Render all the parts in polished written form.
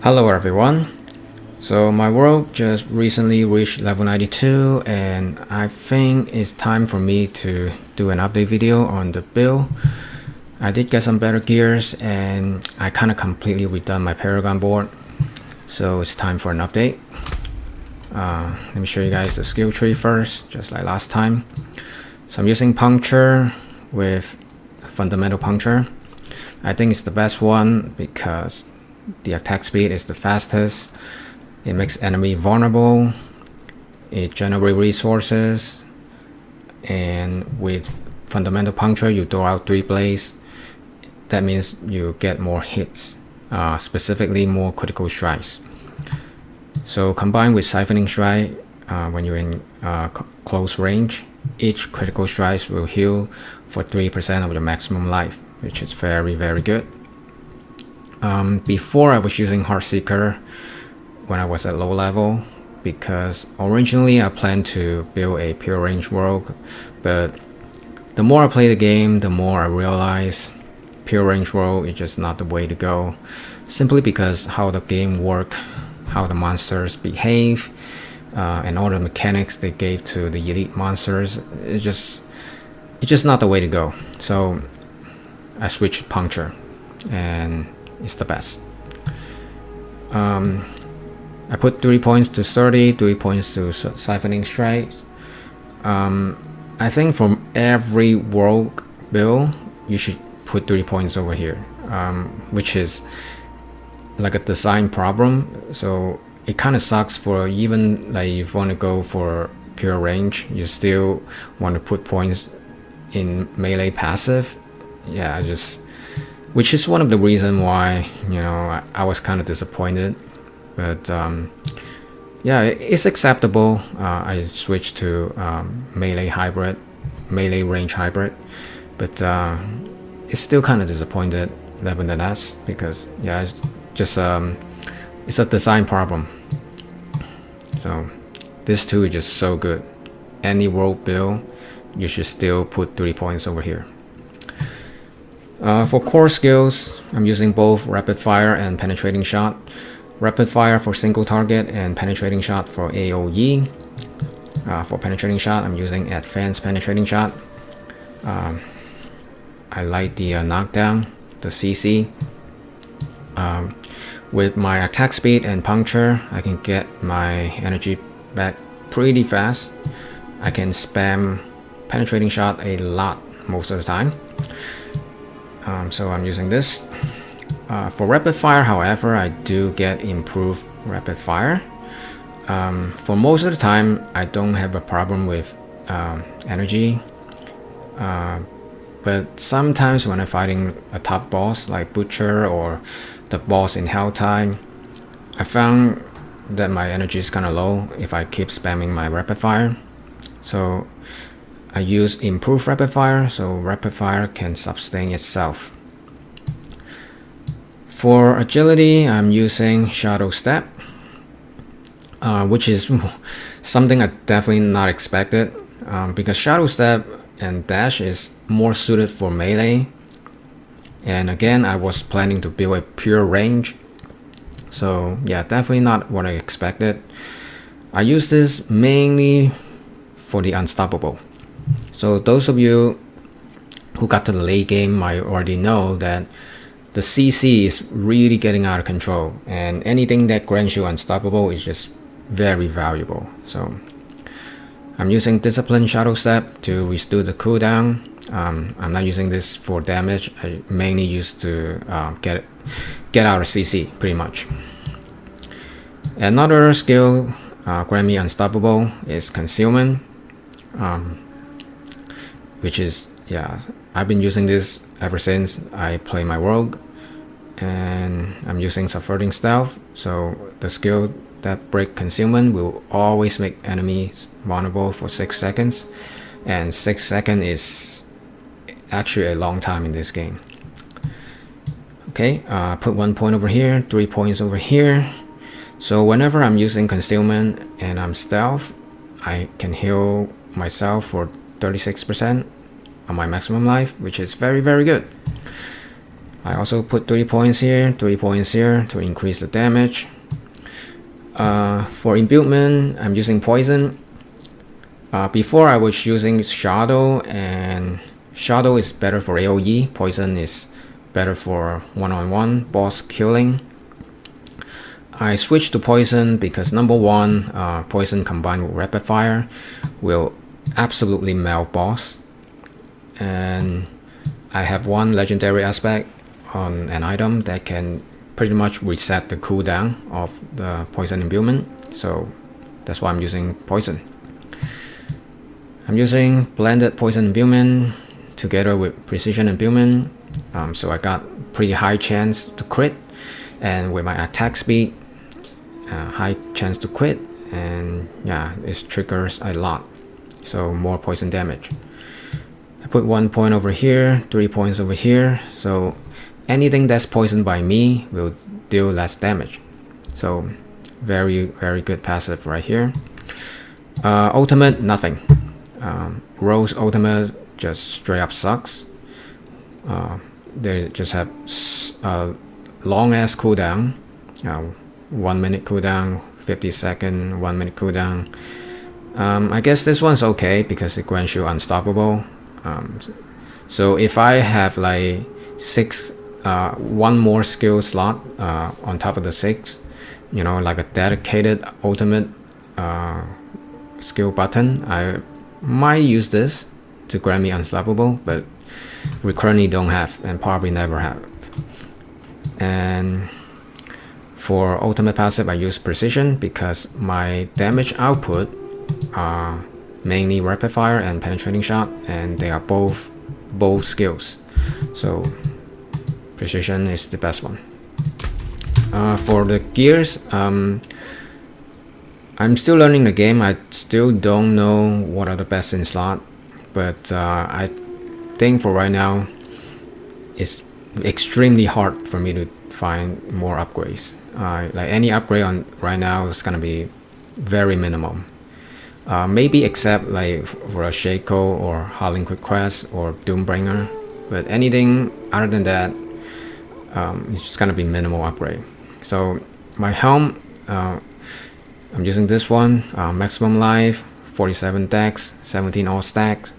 Hello everyone. So my world just recently reached level 92 and I think it's time for me to do an update video on the build. I did get some better gears and I kind of completely redone my Paragon board. So it's time for an update. Let me show you guys the skill tree first, just like last time. So I'm using puncture with fundamental puncture. I think it's the best one because the attack speed is the fastest. It makes enemy vulnerable. It generates resources. And with fundamental puncture, you throw out 3 blades. That means you get more hits, specifically more critical strikes. So combined with siphoning strike, when you're in close range, each critical strike will heal for 3% of your maximum life, which is very, very good. Before I was using Heartseeker when I was at low level because originally I planned to build a pure range rogue, but the more I play the game, the more I realize pure range rogue is just not the way to go, simply because how the game work, how the monsters behave, and all the mechanics they gave to the elite monsters, it's just not the way to go. So I switched to puncture and it's the best. I put 3 points to 30, 3 points to siphoning strikes. I think from every rogue build, you should put 3 points over here, which is like a design problem. So it kind of sucks for even like if you want to go for pure range, you still want to put points in melee passive. Yeah, which is one of the reasons why, you know, I was kind of disappointed. But yeah, it's acceptable. I switched to melee range hybrid, but it's still kind of disappointed nevertheless because yeah, it's just it's a design problem. So this two is just so good. Any world build, you should still put 3 points over here. For core skills, I'm using both rapid fire and penetrating shot. Rapid fire for single target and penetrating shot for AoE. For penetrating shot, I'm using advanced penetrating shot. I like the knockdown, the CC. With my attack speed and puncture, I can get my energy back pretty fast. I can spam penetrating shot a lot most of the time. So I'm using this. For rapid fire, however, I do get improved rapid fire. For most of the time, I don't have a problem with energy. But sometimes when I'm fighting a tough boss like Butcher or the boss in Hell Time, I found that my energy is kind of low if I keep spamming my rapid fire. So I use improved rapid fire so rapid fire can sustain itself. For agility, I'm using Shadow Step, which is something I definitely not expected, because Shadow Step and Dash is more suited for melee. And again, I was planning to build a pure range. So yeah, definitely not what I expected. I use this mainly for the unstoppable. So those of you who got to the late game might already know that the CC is really getting out of control, and anything that grants you unstoppable is just very valuable. So I'm using Discipline Shadow Step to restore the cooldown. I'm not using this for damage. I mainly use to get out of CC pretty much. Another skill grant me unstoppable is Concealment, which is, yeah, I've been using this ever since I play my rogue. And I'm using Subverting Stealth, so the skill that break concealment will always make enemies vulnerable for 6 seconds, and 6 seconds is actually a long time in this game. Okay, put 1 point over here, 3 points over here. So whenever I'm using concealment and I'm stealth, I can heal myself for 36% on my maximum life, which is very, very good. I also put 3 points here, 3 points here to increase the damage. For imbuement, I'm using poison. Before I was using shadow, and shadow is better for AoE, poison is better for one-on-one boss killing. I switched to poison because number one, poison combined with rapid fire will absolutely melt boss, and I have one legendary aspect on an item that can pretty much reset the cooldown of the poison imbuement, so that's why I'm using poison. I'm using blended poison imbuement together with precision imbuement, so I got pretty high chance to crit, and with my attack speed, high chance to crit, and yeah, it triggers a lot, so more poison damage. I put 1 point over here, 3 points over here, so anything that's poisoned by me will deal less damage. So very good passive right here. Ultimate, nothing. Rose ultimate just straight up sucks. They just have a long ass cooldown, 1 minute cooldown, 50-second, 1 minute cooldown. I guess this one's okay because it grants you unstoppable. So if I have like 1 more skill slot on top of the 6, you know, like a dedicated ultimate skill button, I might use this to grant me unstoppable, but we currently don't have and probably never have. And for ultimate passive, I use precision because my damage output are mainly rapid fire and penetrating shot, and they are both skills, so precision is the best one. For the gears, I'm still learning the game. I still don't know what are the best in slot, but I think for right now it's extremely hard for me to find more upgrades. Like any upgrade on right now is gonna be very minimum. Maybe except like for a Shaco or Howling Quick Quest or Doombringer, but anything other than that, it's just gonna be minimal upgrade. So my helm, I'm using this one, maximum life, 47 dex, 17 all stacks,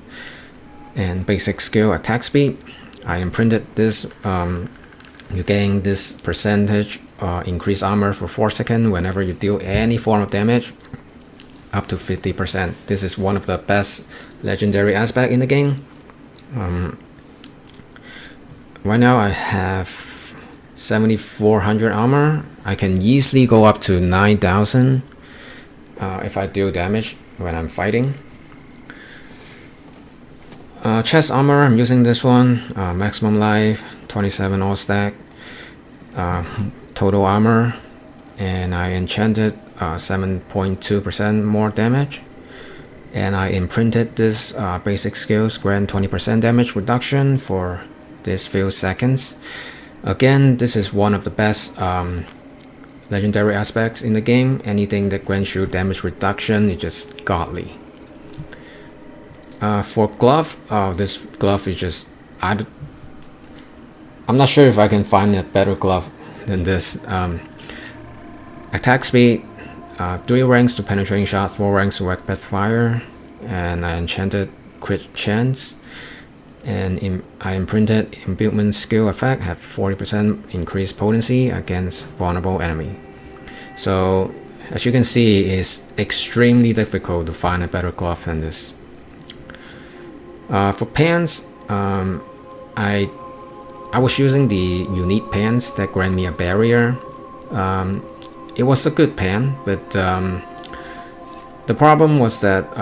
and basic skill attack speed. I imprinted this. You gain this percentage increase armor for 4 seconds whenever you deal any form of damage, up to 50%. This is one of the best legendary aspect in the game. Right now I have 7400 armor. I can easily go up to 9000 if I deal damage when I'm fighting. Chest armor, I'm using this one, maximum life, 27 all stack, total armor, and I enchanted 7.2% more damage, and I imprinted this basic skills, grant 20% damage reduction for this few seconds. Again, this is one of the best legendary aspects in the game. Anything that grants you damage reduction is just godly. For glove, this glove is just, I'm not sure if I can find a better glove than this. Attack speed, 3 ranks to penetrating shot, 4 ranks to rapid fire, and I enchanted crit chance, and I imprinted imbuement skill effect, have 40% increased potency against vulnerable enemy. So as you can see, it's extremely difficult to find a better glove than this. For pants, I was using the unique pants that grant me a barrier. It was a good pan, but the problem was that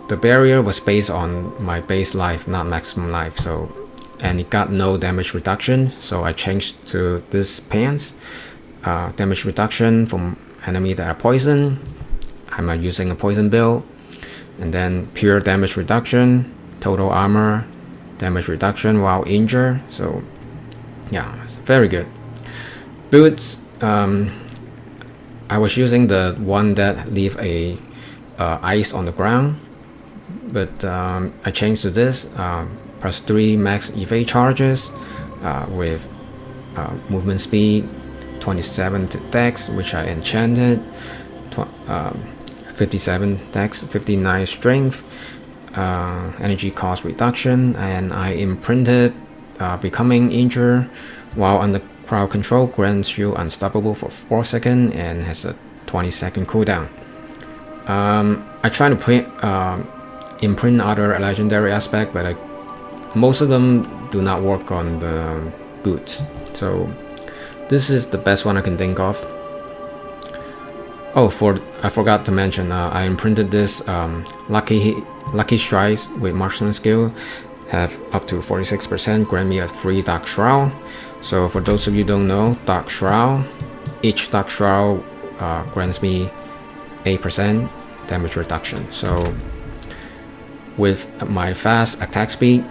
the barrier was based on my base life, not maximum life, so, and it got no damage reduction, so I changed to this pants. Damage reduction from enemy that are poison. I'm using a poison build, and then pure damage reduction, total armor, damage reduction while injured. So yeah, it's very good. Boots, I was using the one that leave a ice on the ground, but I changed to this, plus 3 max evade charges, with movement speed, 27 to dex, which I enchanted, 57 dex, 59 strength, energy cost reduction, and I imprinted becoming injured while under crowd control grants you unstoppable for 4 seconds and has a 20-second cooldown. I try to imprint other legendary aspect, but most of them do not work on the boots. So this is the best one I can think of. Oh, I forgot to mention, I imprinted this Lucky Strikes with Marksman skill, have up to 46%, grant me a free Dark Shroud. So for those of you who don't know, Dark Shroud, each Dark Shroud grants me 8% damage reduction. So with my fast attack speed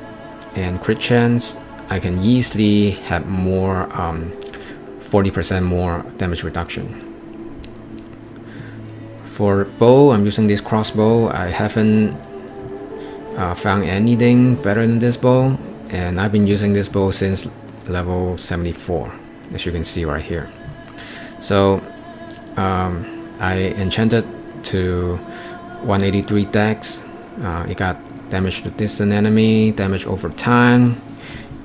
and crit chance, I can easily have more 40% more damage reduction. For bow, I'm using this crossbow. I haven't found anything better than this bow, and I've been using this bow since level 74, as you can see right here. So I enchanted to 183 dex. It got damage to distant enemy, damage over time,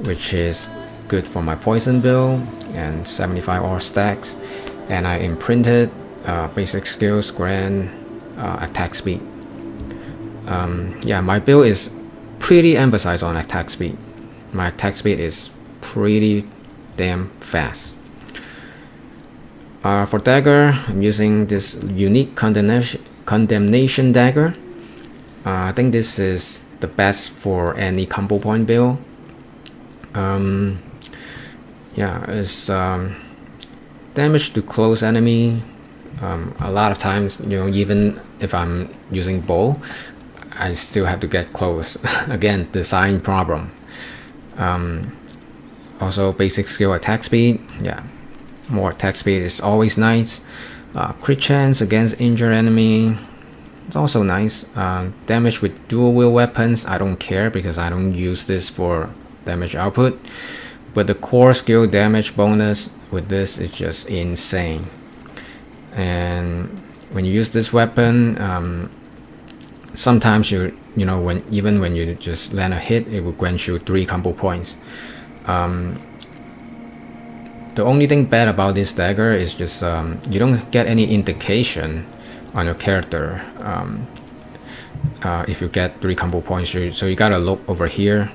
which is good for my poison build, and 75 all stacks. And I imprinted basic skills, grant attack speed. Yeah, my build is pretty emphasized on attack speed. My attack speed is pretty damn fast. For dagger, I'm using this unique condemnation dagger. I think this is the best for any combo point build. Yeah, it's damage to close enemy. A lot of times, even if I'm using bow, I still have to get close. Again, design problem. Also basic skill attack speed. Yeah, more attack speed is always nice. Crit chance against injured enemy, it's also nice. Damage with dual wield weapons, I don't care because I don't use this for damage output. But the core skill damage bonus with this is just insane. And when you use this weapon, sometimes even when you just land a hit, it will grant you 3 combo points. The only thing bad about this dagger is just you don't get any indication on your character if you get 3 combo points. So you gotta look over here.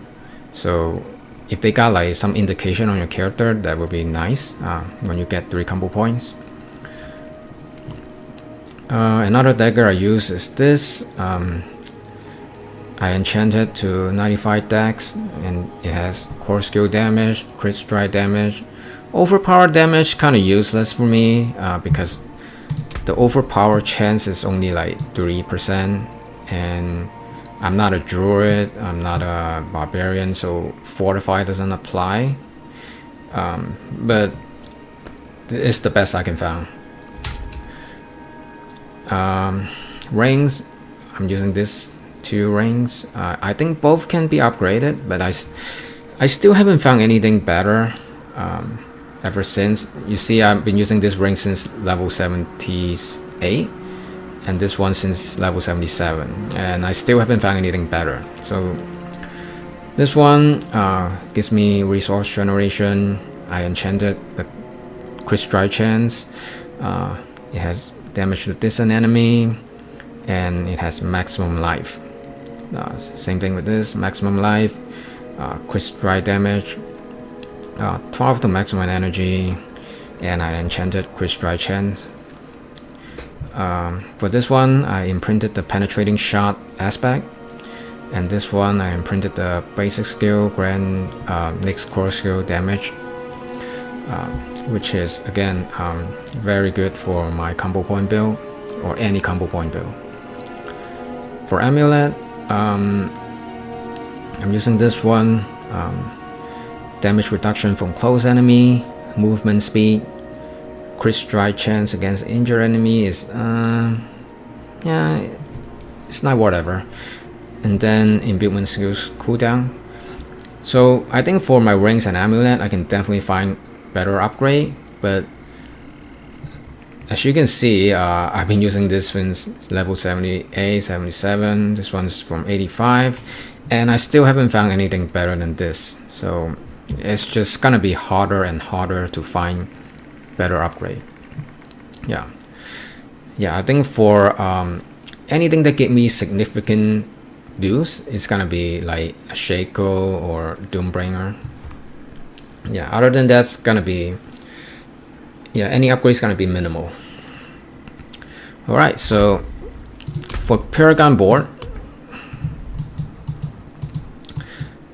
So if they got like some indication on your character, that would be nice when you get 3 combo points. Another dagger I use is this. I enchanted to 95 dex, and it has core skill damage, crit strike damage. Overpower damage kind of useless for me because the overpower chance is only like 3%, and I'm not a druid, I'm not a barbarian, so fortify doesn't apply. But it's the best I can find. Rings, I'm using this 2 rings. I think both can be upgraded, but I still haven't found anything better ever since. You see, I've been using this ring since level 78 and this one since level 77, and I still haven't found anything better. So this one gives me resource generation. I enchanted the crit strike chance. It has damage to distant enemy, and it has maximum life. Same thing with this, maximum life, crit strike damage, 12 to maximum energy, and I enchanted crit strike chance. For this one, I imprinted the penetrating shot aspect, and this one I imprinted the basic skill, grant next core skill damage, which is again very good for my combo point build or any combo point build. For amulet, I'm using this one. Damage reduction from close enemy, movement speed, crit strike chance against injured enemy is yeah, it's not whatever. And then imbuement skills cooldown. So I think for my rings and amulet, I can definitely find better upgrade, but as you can see, I've been using this since level 78, 77, this one's from 85, and I still haven't found anything better than this. So it's just gonna be harder and harder to find better upgrade. Yeah, I think for anything that give me significant boost, it's gonna be like a Shaco or Doombringer. Yeah, other than that's gonna be, yeah, any upgrade is gonna be minimal. All right, so for Paragon board,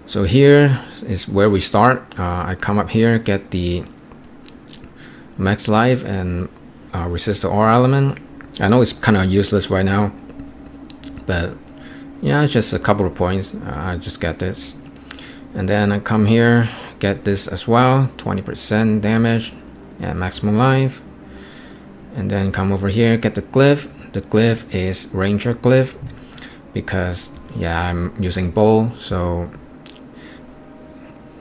so here is where we start. I come up here, get the max life and resist the aura element. I know it's kind of useless right now, but yeah, it's just a couple of points. I just get this, and then I come here, get this as well, 20% damage and maximum life, and then come over here, get the glyph. The glyph is ranger glyph because yeah, I'm using bow, so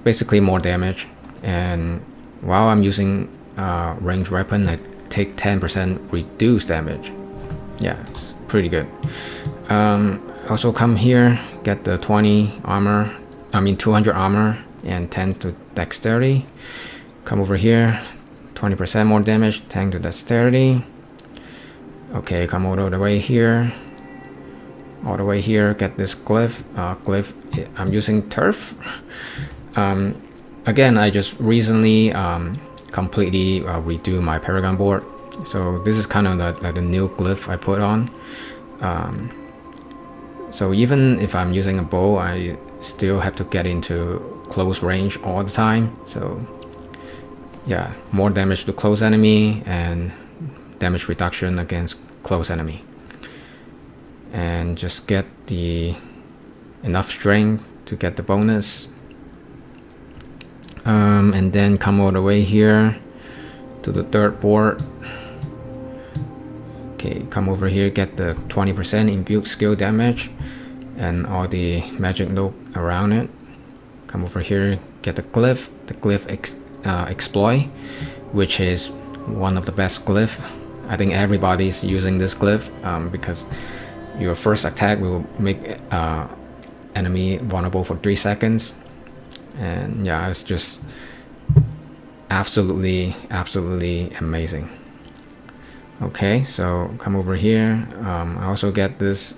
basically more damage. And while I'm using range weapon, I take 10% reduced damage. Yeah, it's pretty good. Also come here, get the 200 armor and 10 to dexterity. Come over here, 20% more damage, 10 to dexterity. Okay, come all the way here, get this glyph. Glyph, I'm using turf. Again, I just recently completely redo my Paragon board, so this is kind of like the new glyph I put on. So even if I'm using a bow, I still have to get into close range all the time. So yeah, more damage to close enemy and damage reduction against close enemy, and just get the enough strength to get the bonus. And then come all the way here to the third board. Okay, come over here, get the 20% imbued skill damage and all the magic note around it. Come over here, get the glyph, exploit, which is one of the best glyph. I think everybody's using this glyph because your first attack will make enemy vulnerable for 3 seconds. And yeah, it's just absolutely amazing. Okay, so come over here. I also get this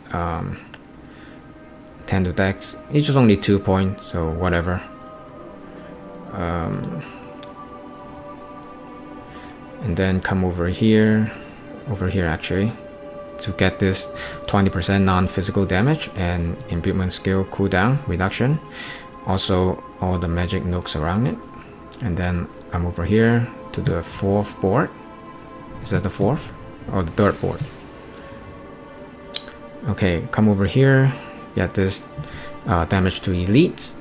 10 to dex. It's just only 2 points, so whatever. And then come over here actually, to get this 20% non-physical damage and imbuement skill cooldown reduction. Also all the magic nooks around it. And then I'm over here to the fourth board. Is that the fourth or the third board? Okay, come over here, get this damage to elites,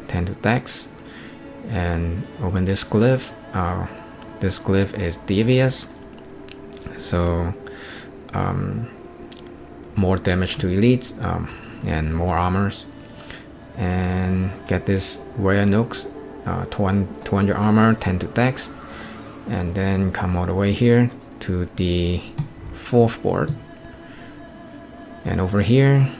10 to dex, and open this glyph. This glyph is devious, so more damage to elites and more armors. And get this rare nooks, 200 armor, 10 to dex, and then come all the way here to the fourth board. And over here,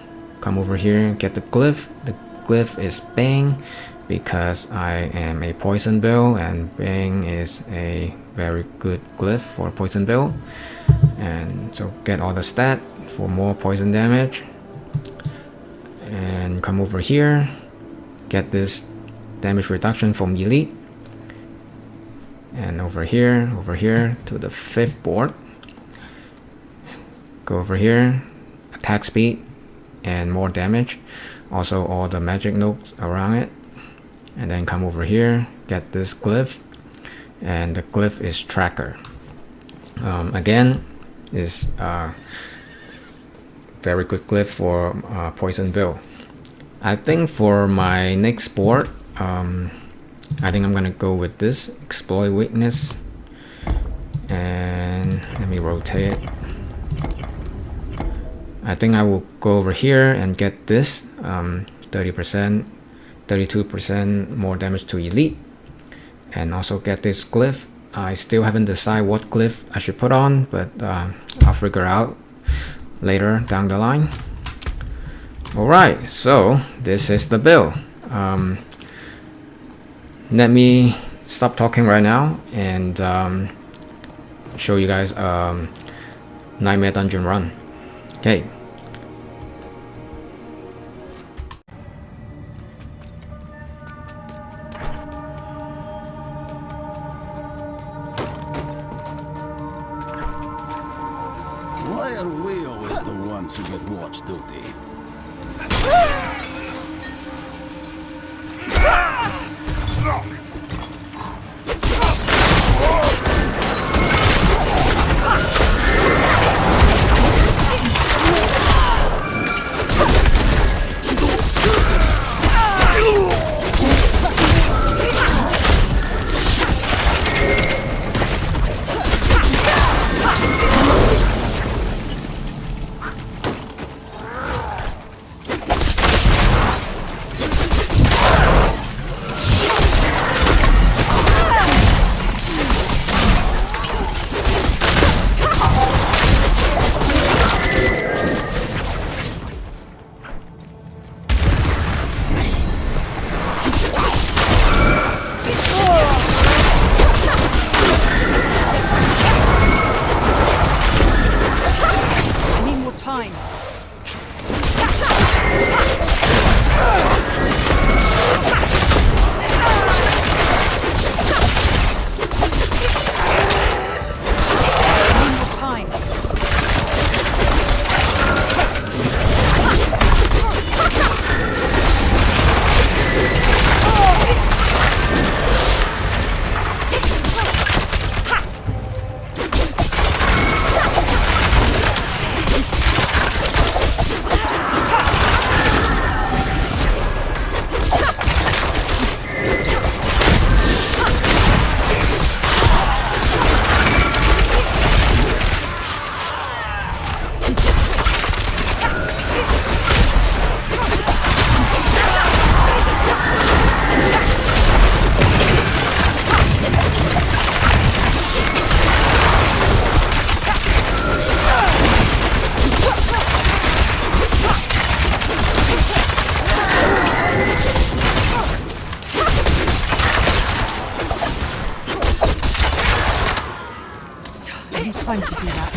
come over here, get the glyph. The glyph is Bang because I am a poison build, and Bang is a very good glyph for poison build. And so get all the stat for more poison damage. And come over here, get this damage reduction from elite. And over here to the fifth board. Go over here, attack speed and more damage. Also all the magic notes around it. And then come over here, get this glyph, and the glyph is tracker. Again, is very good glyph for poison build. I think for my next board, I think I'm gonna go with this exploit weakness, and let me rotate it. I think I will go over here and get this 30% 32% more damage to elite, and also get this glyph. I still haven't decided what glyph I should put on, but I'll figure out later down the line. Alright, so this is the build. Let me stop talking right now and show you guys Nightmare Dungeon run. Okay. Why are we always the ones who get watch duty? Time to do that.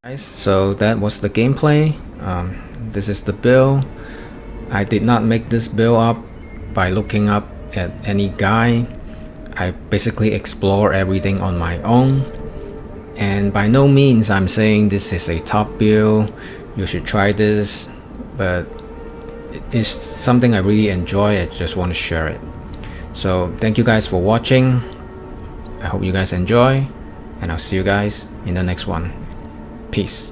Guys, so that was the gameplay. This is the build. I did not make this build up by looking up at any guide. I basically explore everything on my own, and by no means I'm saying this is a top build, you should try this, but it's something I really enjoy. I just want to share it. So thank you guys for watching. I hope you guys enjoy, and I'll see you guys in the next one. Peace.